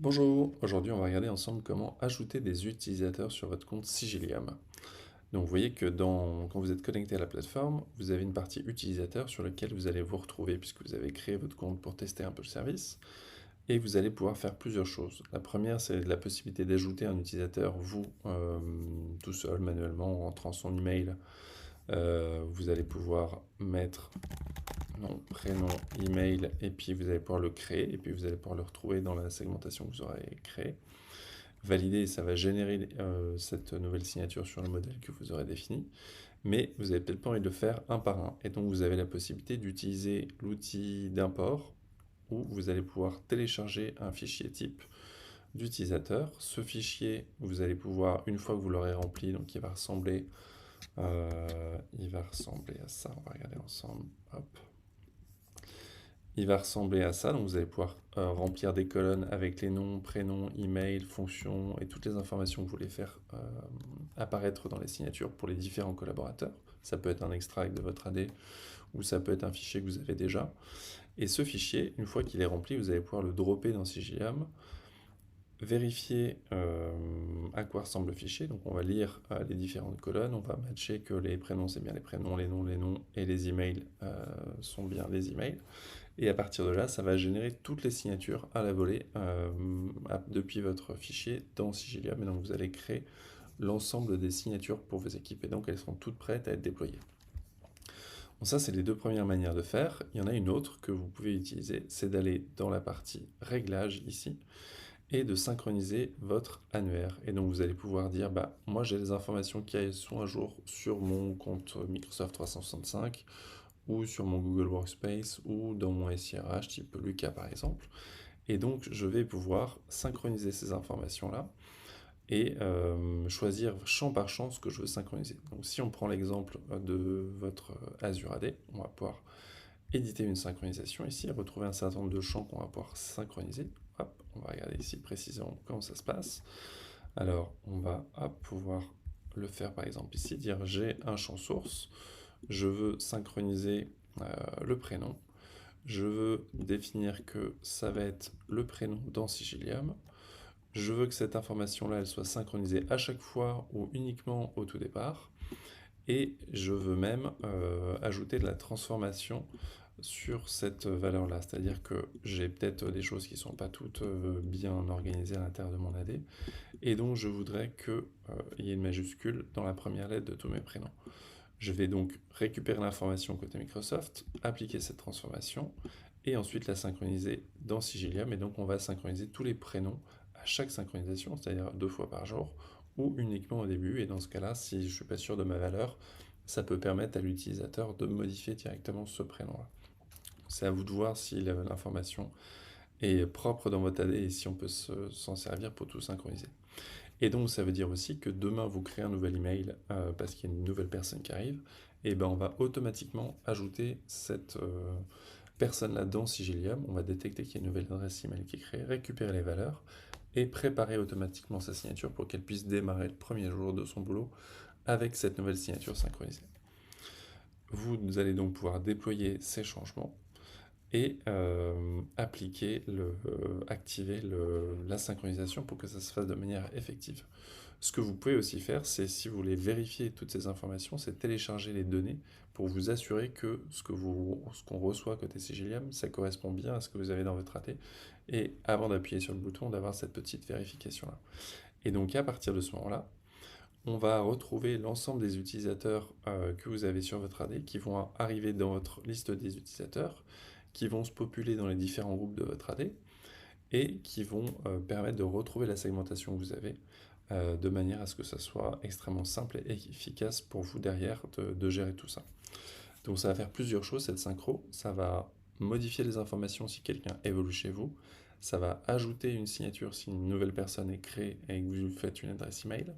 Bonjour, aujourd'hui on va regarder ensemble comment ajouter des utilisateurs sur votre compte Sigilium. Donc vous voyez que quand vous êtes connecté à la plateforme, vous avez une partie utilisateur sur laquelle vous allez vous retrouver puisque vous avez créé votre compte pour tester un peu le service et vous allez pouvoir faire plusieurs choses. La première, c'est la possibilité d'ajouter un utilisateur vous tout seul manuellement en rentrant son email. Vous allez pouvoir mettre nom, prénom, email, et puis vous allez pouvoir le créer, et puis vous allez pouvoir le retrouver dans la segmentation que vous aurez créée. Valider, ça va générer cette nouvelle signature sur le modèle que vous aurez défini, mais vous n'avez peut-être pas envie de le faire un par un, et donc vous avez la possibilité d'utiliser l'outil d'import, où vous allez pouvoir télécharger un fichier type d'utilisateur. Ce fichier, vous allez pouvoir, une fois que vous l'aurez rempli, donc il va ressembler à ça, on va regarder ensemble, hop. Il va ressembler à ça, donc vous allez pouvoir remplir des colonnes avec les noms, prénoms, email, fonctions et toutes les informations que vous voulez faire apparaître dans les signatures pour les différents collaborateurs. Ça peut être un extract de votre AD ou ça peut être un fichier que vous avez déjà. Et ce fichier, une fois qu'il est rempli, vous allez pouvoir le dropper dans Sigilium, vérifier à quoi ressemble le fichier. Donc on va lire les différentes colonnes, on va matcher que les prénoms c'est bien les prénoms, les noms et les emails sont bien les emails. Et à partir de là, ça va générer toutes les signatures à la volée depuis votre fichier dans Sigilium. Et donc vous allez créer l'ensemble des signatures pour vos équipes. Et donc elles seront toutes prêtes à être déployées. Bon, ça, c'est les deux premières manières de faire. Il y en a une autre que vous pouvez utiliser, c'est d'aller dans la partie réglages ici et de synchroniser votre annuaire. Et donc vous allez pouvoir dire, bah, moi j'ai les informations qui sont à jour sur mon compte Microsoft 365 ou sur mon Google Workspace ou dans mon SIRH type Lucas par exemple. Et donc je vais pouvoir synchroniser ces informations-là et choisir champ par champ ce que je veux synchroniser. Donc si on prend l'exemple de votre Azure AD, on va pouvoir éditer une synchronisation ici, retrouver un certain nombre de champs qu'on va pouvoir synchroniser. Hop, on va regarder ici précisément comment ça se passe. Alors on va pouvoir le faire par exemple ici, dire j'ai un champ source, je veux synchroniser le prénom, je veux définir que ça va être le prénom dans Sigilium, je veux que cette information-là, elle soit synchronisée à chaque fois ou uniquement au tout départ, et je veux même ajouter de la transformation sur cette valeur-là, c'est-à-dire que j'ai peut-être des choses qui ne sont pas toutes bien organisées à l'intérieur de mon AD, et donc je voudrais qu'il y ait une majuscule dans la première lettre de tous mes prénoms. Je vais donc récupérer l'information côté Microsoft, appliquer cette transformation et ensuite la synchroniser dans Sigilium. Et donc on va synchroniser tous les prénoms à chaque synchronisation, c'est-à-dire 2 fois par jour ou uniquement au début. Et dans ce cas-là, si je ne suis pas sûr de ma valeur, ça peut permettre à l'utilisateur de modifier directement ce prénom-là. C'est à vous de voir si l'information est propre dans votre AD et si on peut s'en servir pour tout synchroniser. Et donc ça veut dire aussi que demain vous créez un nouvel email parce qu'il y a une nouvelle personne qui arrive, et ben on va automatiquement ajouter cette personne-là dans Sigilium, on va détecter qu'il y a une nouvelle adresse email qui est créée, récupérer les valeurs et préparer automatiquement sa signature pour qu'elle puisse démarrer le premier jour de son boulot avec cette nouvelle signature synchronisée. Vous allez donc pouvoir déployer ces changements et activer la synchronisation pour que ça se fasse de manière effective. Ce que vous pouvez aussi faire, c'est si vous voulez vérifier toutes ces informations, c'est télécharger les données pour vous assurer que ce qu'on reçoit côté Sigilium, ça correspond bien à ce que vous avez dans votre AT, et avant d'appuyer sur le bouton, d'avoir cette petite vérification-là. Et donc à partir de ce moment-là, on va retrouver l'ensemble des utilisateurs que vous avez sur votre AD qui vont arriver dans votre liste des utilisateurs, qui vont se populer dans les différents groupes de votre AD et qui vont permettre de retrouver la segmentation que vous avez de manière à ce que ça soit extrêmement simple et efficace pour vous derrière de gérer tout ça. Donc ça va faire plusieurs choses cette synchro, ça va modifier les informations si quelqu'un évolue chez vous, ça va ajouter une signature si une nouvelle personne est créée et que vous faites une adresse email,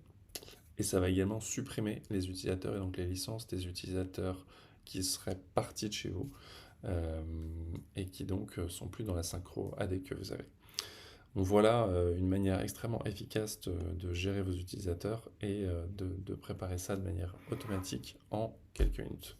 et ça va également supprimer les utilisateurs et donc les licences des utilisateurs qui seraient partis de chez vous et qui donc sont plus dans la synchro AD que vous avez. Donc voilà une manière extrêmement efficace de gérer vos utilisateurs et de préparer ça de manière automatique en quelques minutes.